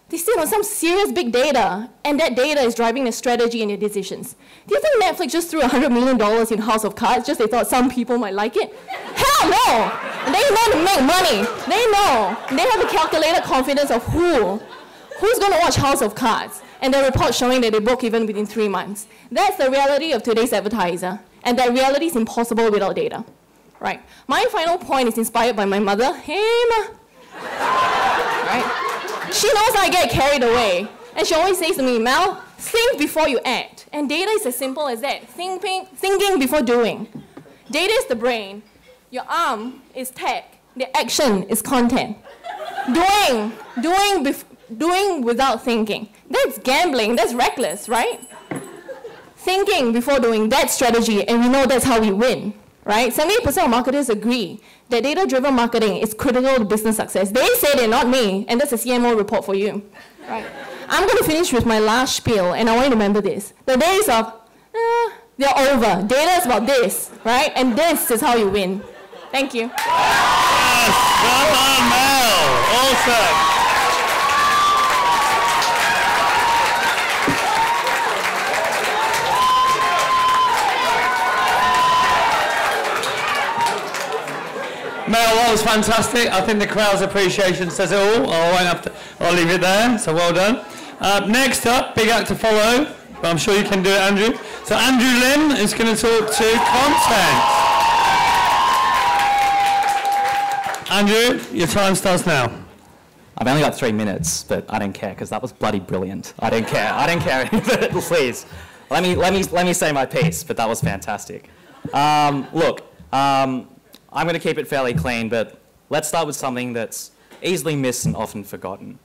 They sit on some serious big data, and that data is driving their strategy and their decisions. Do you think Netflix just threw $100 million in House of Cards just they thought some people might like it? Hell no! They know to make money. They know. They have a calculated confidence of who's going to watch House of Cards, and their report showing that they broke even within 3 months. That's the reality of today's advertiser, and that reality is impossible without data. Right? My final point is inspired by my mother. Hey, Ma. Right? She knows I get carried away, and she always says to me, Mel, think before you act. And data is as simple as that, thinking before doing. Data is the brain, your arm is tech, the action is content. Doing without thinking. That's gambling, that's reckless, right? Thinking before doing, that's strategy, and we know that's how we win. Right? 70% of marketers agree that data-driven marketing is critical to business success. They said it, not me, and that's a CMO report for you. Right? I'm going to finish with my last spiel, and I want you to remember this. The days of, they're over. Data is about this, right? And this is how you win. Thank you. Yes, well done, Mel. Awesome. Mel, that was fantastic. I think the crowd's appreciation says it all. I'll leave it there, so well done. Next up, big act to follow, but I'm sure you can do it, Andrew. So Andrew Lim is going to talk to content. Andrew, your time starts now. I've only got 3 minutes, but I don't care because that was bloody brilliant. I don't care. I don't care. Please, let me say my piece. But that was fantastic. Look, I'm going to keep it fairly clean, but let's start with something that's easily missed and often forgotten.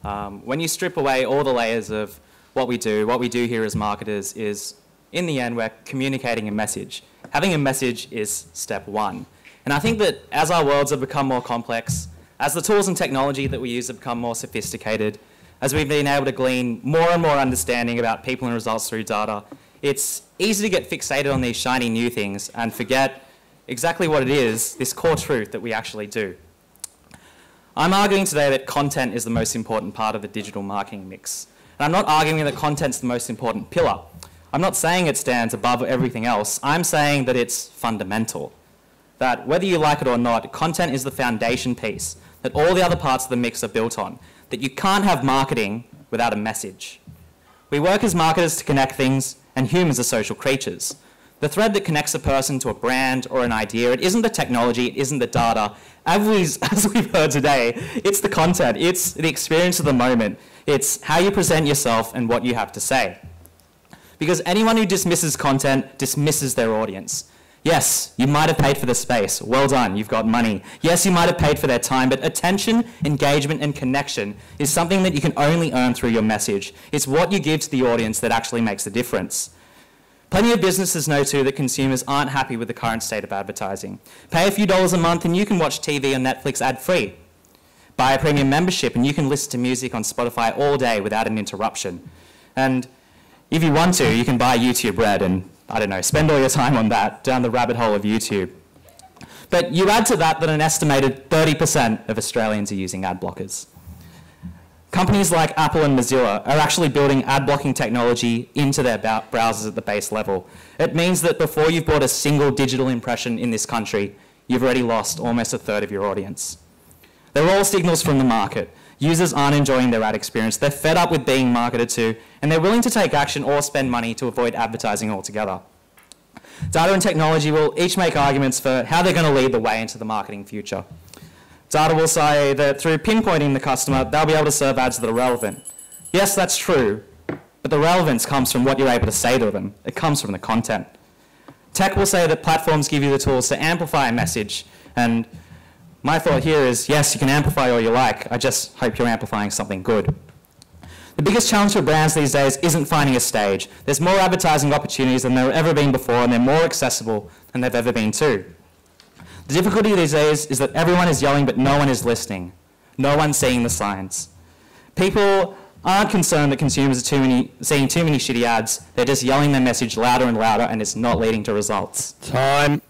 When you strip away all the layers of what we do here as marketers is, in the end, we're communicating a message. Having a message is step one. And I think that as our worlds have become more complex, as the tools and technology that we use have become more sophisticated, as we've been able to glean more and more understanding about people and results through data, it's easy to get fixated on these shiny new things and forget exactly what it is, this core truth that we actually do. I'm arguing today that content is the most important part of the digital marketing mix. And I'm not arguing that content's the most important pillar. I'm not saying it stands above everything else. I'm saying that it's fundamental. That whether you like it or not, content is the foundation piece that all the other parts of the mix are built on. That you can't have marketing without a message. We work as marketers to connect things, and humans are social creatures. The thread that connects a person to a brand or an idea, it isn't the technology, it isn't the data. As we've heard today, it's the content, it's the experience of the moment. It's how you present yourself and what you have to say. Because anyone who dismisses content dismisses their audience. Yes, you might have paid for the space. Well done, you've got money. Yes, you might have paid for their time, but attention, engagement, and connection is something that you can only earn through your message. It's what you give to the audience that actually makes the difference. Plenty of businesses know too that consumers aren't happy with the current state of advertising. Pay a few dollars a month and you can watch TV on Netflix ad-free. Buy a premium membership and you can listen to music on Spotify all day without an interruption. And if you want to, you can buy YouTube Red and, I don't know, spend all your time on that, down the rabbit hole of YouTube. But you add to that an estimated 30% of Australians are using ad blockers. Companies like Apple and Mozilla are actually building ad blocking technology into their browsers at the base level. It means that before you've bought a single digital impression in this country, you've already lost almost a third of your audience. They're all signals from the market. Users aren't enjoying their ad experience, they're fed up with being marketed to, and they're willing to take action or spend money to avoid advertising altogether. Data and technology will each make arguments for how they're going to lead the way into the marketing future. Data will say that through pinpointing the customer, they'll be able to serve ads that are relevant. Yes, that's true, but the relevance comes from what you're able to say to them. It comes from the content. Tech will say that platforms give you the tools to amplify a message, and my thought here is, yes, you can amplify all you like. I just hope you're amplifying something good. The biggest challenge for brands these days isn't finding a stage. There's more advertising opportunities than there have ever been before, and they're more accessible than they've ever been too. The difficulty these days is that everyone is yelling, but no one is listening. No one's seeing the signs. People aren't concerned that consumers are seeing too many shitty ads. They're just yelling their message louder and louder, and it's not leading to results. Time.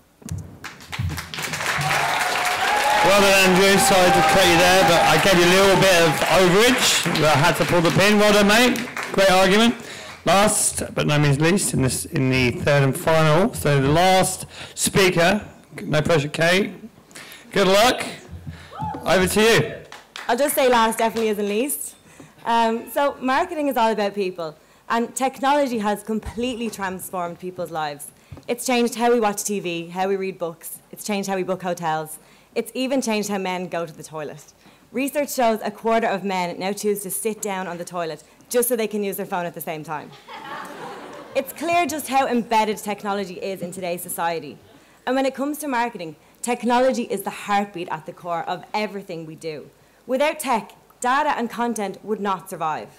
Well done, Andrew. Sorry to cut you there, but I gave you a little bit of overage. I had to pull the pin. Well done, mate. Great argument. Last, but no means least, in the third and final. So the last speaker, no pressure, Kate. Good luck. Over to you. I'll just say last definitely isn't least. So marketing is all about people, and technology has completely transformed people's lives. It's changed how we watch TV, how we read books. It's changed how we book hotels. It's even changed how men go to the toilet. Research shows a quarter of men now choose to sit down on the toilet just so they can use their phone at the same time. It's clear just how embedded technology is in today's society. And when it comes to marketing, technology is the heartbeat at the core of everything we do. Without tech, data and content would not survive.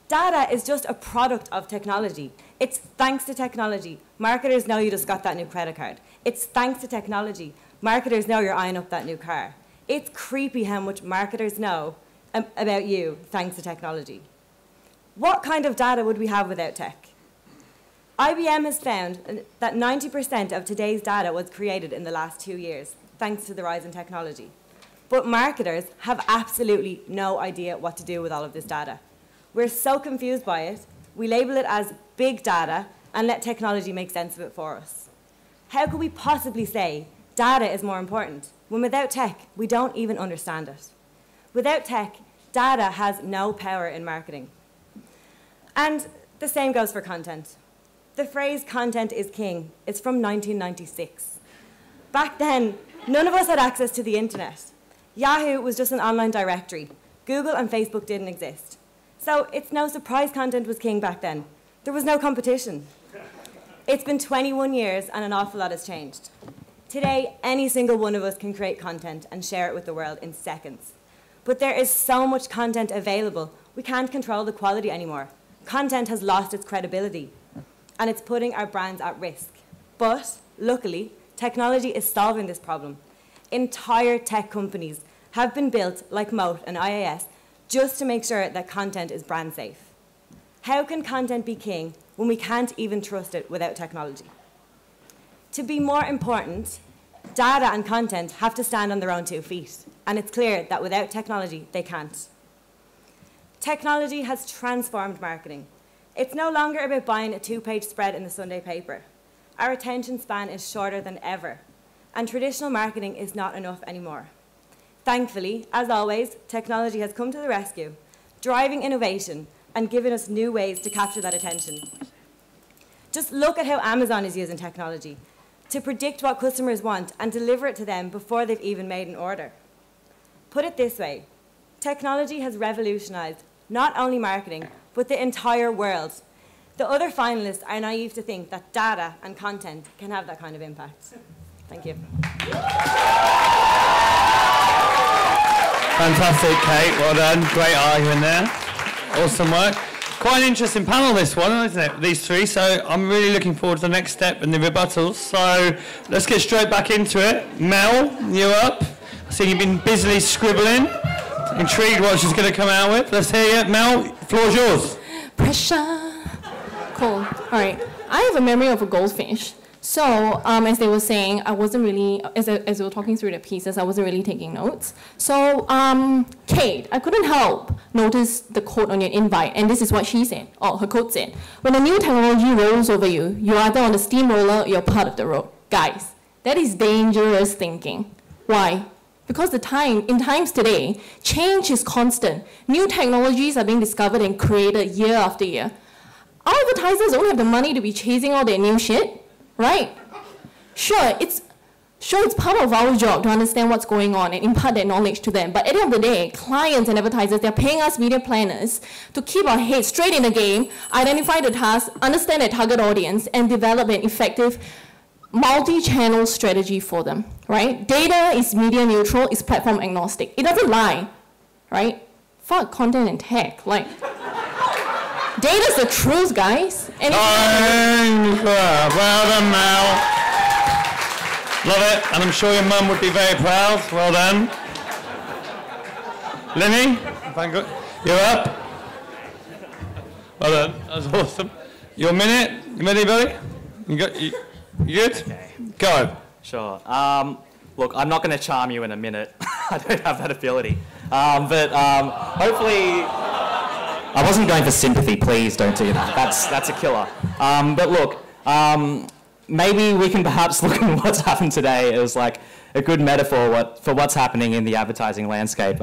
Data is just a product of technology. It's thanks to technology. Marketers know you just got that new credit card. It's thanks to technology. Marketers know you're eyeing up that new car. It's creepy how much marketers know about you thanks to technology. What kind of data would we have without tech? IBM has found that 90% of today's data was created in the last 2 years, thanks to the rise in technology. But marketers have absolutely no idea what to do with all of this data. We're so confused by it, we label it as big data and let technology make sense of it for us. How could we possibly say data is more important when without tech, we don't even understand it? Without tech, data has no power in marketing. And the same goes for content. The phrase content is king is from 1996. Back then, none of us had access to the internet. Yahoo was just an online directory. Google and Facebook didn't exist. So it's no surprise content was king back then. There was no competition. It's been 21 years and an awful lot has changed. Today, any single one of us can create content and share it with the world in seconds. But there is so much content available, we can't control the quality anymore. Content has lost its credibility, and it's putting our brands at risk. But, luckily, technology is solving this problem. Entire tech companies have been built, like Moat and IAS, just to make sure that content is brand safe. How can content be king when we can't even trust it without technology? To be more important, data and content have to stand on their own 2 feet, and it's clear that without technology, they can't. Technology has transformed marketing. It's no longer about buying a 2-page spread in the Sunday paper. Our attention span is shorter than ever, and traditional marketing is not enough anymore. Thankfully, as always, technology has come to the rescue, driving innovation and giving us new ways to capture that attention. Just look at how Amazon is using technology to predict what customers want and deliver it to them before they've even made an order. Put it this way, technology has revolutionized not only marketing, but the entire world. The other finalists are naive to think that data and content can have that kind of impact. Thank you. Fantastic, Kate. Well done. Great argument there. Awesome work. Quite an interesting panel, this one, isn't it? These three. So I'm really looking forward to the next step in the rebuttals. So let's get straight back into it. Mel, you're up. I see you've been busily scribbling. Intrigued what she's going to come out with. Let's hear you. Mel, floor's yours. Pressure. Cool. All right. I have a memory of a goldfish. So, as they were saying, I wasn't really, as we were talking through the pieces, I wasn't really taking notes. So, Kate, I couldn't help notice the quote on your invite, and this is what she said, or her quote said. When a new technology rolls over you, you're either on the steamroller or you're part of the road. Guys, that is dangerous thinking. Why? Because in times today, change is constant. New technologies are being discovered and created year after year. Our advertisers don't have the money to be chasing all their new shit, right? Sure, it's part of our job to understand what's going on and impart that knowledge to them. But at the end of the day, clients and advertisers, they're paying us media planners to keep our heads straight in the game, identify the task, understand their target audience, and develop an effective multi-channel strategy for them, right? Data is media neutral, it's platform agnostic. It doesn't lie, right? Fuck content and tech, like, data's the truth, guys. And well done, Mel. Love it, and I'm sure your mum would be very proud. Well done. Lenny, you're up. Well done, that was awesome. Your minute, you ready, buddy? You good? Okay. Go. Sure. Look, I'm not going to charm you in a minute. I don't have that ability. But hopefully, I wasn't going for sympathy. Please don't do that. That's a killer. But look, maybe we can perhaps look at what's happened today as like a good metaphor for what's happening in the advertising landscape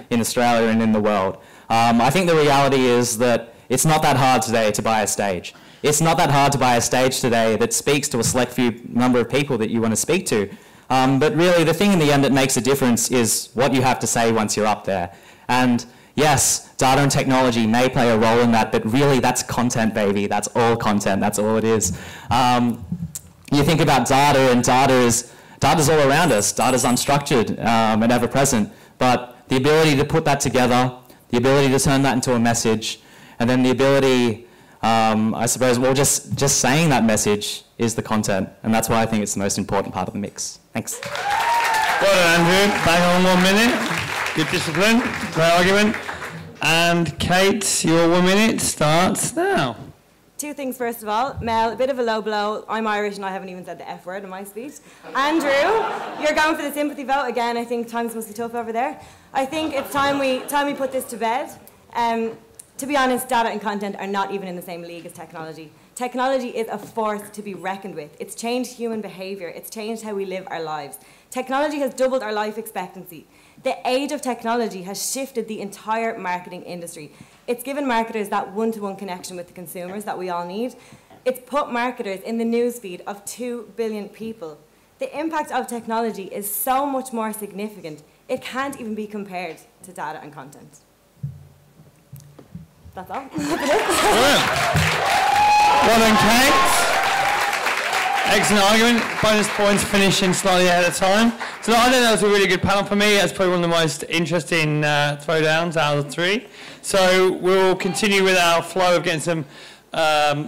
in Australia and in the world. I think the reality is that it's not that hard today to buy a stage. It's not that hard to buy a stage today that speaks to a select few number of people that you want to speak to. But really, the thing in the end that makes a difference is what you have to say once you're up there. And yes, data and technology may play a role in that, but really that's content, baby. That's all content. That's all it is. You think about data, and data's all around us. Data's unstructured and ever present. But the ability to put that together, the ability to turn that into a message, and then the ability, I suppose, well, just saying that message is the content, and that's why I think it's the most important part of the mix. Thanks. Well done, Andrew. Bang on 1 minute. Good discipline. Great argument. And Kate, your 1 minute starts now. Two things, first of all. Mel, a bit of a low blow. I'm Irish and I haven't even said the F word in my speech. Andrew, you're going for the sympathy vote again. I think times must be tough over there. I think it's time we put this to bed. To be honest, data and content are not even in the same league as technology. Technology is a force to be reckoned with. It's changed human behaviour. It's changed how we live our lives. Technology has doubled our life expectancy. The age of technology has shifted the entire marketing industry. It's given marketers that one-to-one connection with the consumers that we all need. It's put marketers in the newsfeed of 2 billion people. The impact of technology is so much more significant, it can't even be compared to data and content. That's all. Well done, Kate. Excellent argument. Bonus points finishing slightly ahead of time. So I think that was a really good panel for me. That's probably one of the most interesting throwdowns out of the 3. So we'll continue with our flow of getting some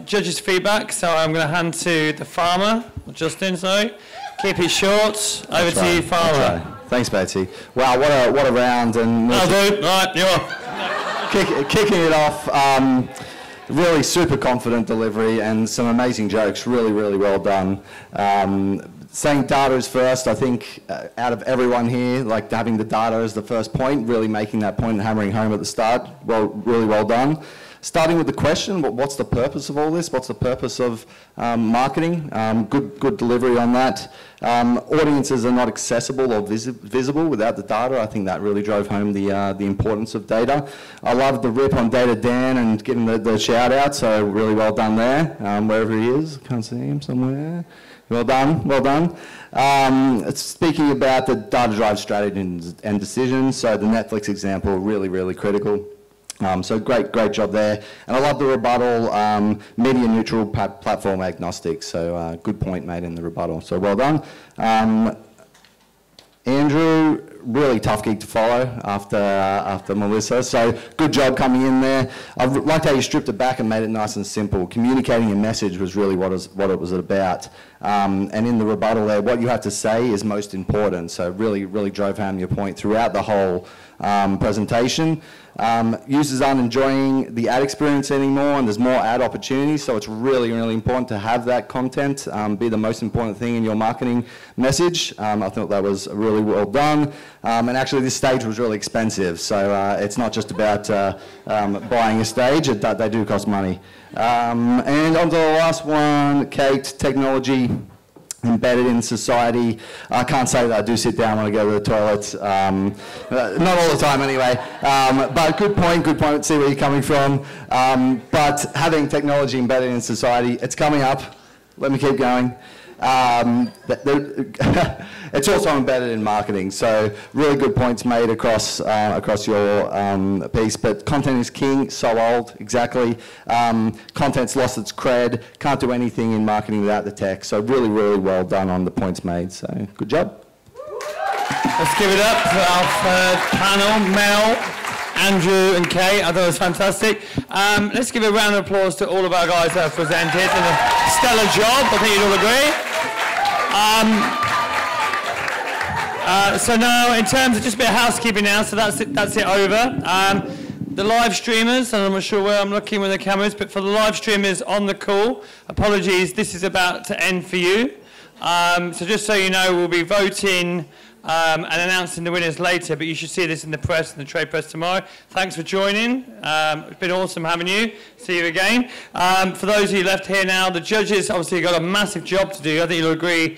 judges' feedback. So I'm going to hand to the farmer, or Justin, sorry. Keep it short. Over to you, farmer. Thanks, Betsy. Wow, what a round. And Right, you're off. Kicking it off. Really super confident delivery and some amazing jokes. Really, really well done. Saying data is first, I think out of everyone here, like having the data as the first point, really making that point and hammering home at the start, really well done. Starting with the question, what's the purpose of all this? What's the purpose of marketing? Good delivery on that. Audiences are not accessible or visible without the data. I think that really drove home the importance of data. I love the rip on Data Dan and giving the shout out, so really well done there, wherever he is. Can't see him somewhere. Well done, well done. Speaking about the data-driven strategies and decisions, so the Netflix example, really, really critical. So great job there. And I love the rebuttal, media neutral, platform agnostic. So good point made in the rebuttal. So well done. Andrew, really tough gig to follow after Melissa. So good job coming in there. I liked how you stripped it back and made it nice and simple. Communicating a message was really what it was about. And in the rebuttal there, what you have to say is most important. So really drove home your point throughout the whole presentation. Users aren't enjoying the ad experience anymore, and there's more ad opportunities, so it's really important to have that content be the most important thing in your marketing message. I thought that was really well done. And actually this stage was really expensive, so it's not just about buying a stage, they do cost money. And on to the last one, Kate, technology embedded in society. I can't say that I do sit down when I go to the toilet. Not all the time anyway. But good point, see where you're coming from. But having technology embedded in society, it's coming up. Let me keep going. It's also embedded in marketing, so really good points made across your piece. But content is king, so old, exactly. Content's lost its cred, can't do anything in marketing without the tech. So really well done on the points made. So good job. Let's give it up for our third panel, Mel, Andrew and Kate. I thought it was fantastic. Let's give a round of applause to all of our guys that have presented. It's a stellar job, I think you'd all agree. So now, in terms of just a bit of housekeeping now, so that's it over. The live streamers, and I'm not sure where I'm looking with the cameras, but for the live streamers on the call, apologies, this is about to end for you. So just so you know, we'll be voting and announcing the winners later, but you should see this in the press and the trade press tomorrow. Thanks for joining. It's been awesome having you. See you again. For those of you left here now, the judges obviously got a massive job to do. I think you'll agree.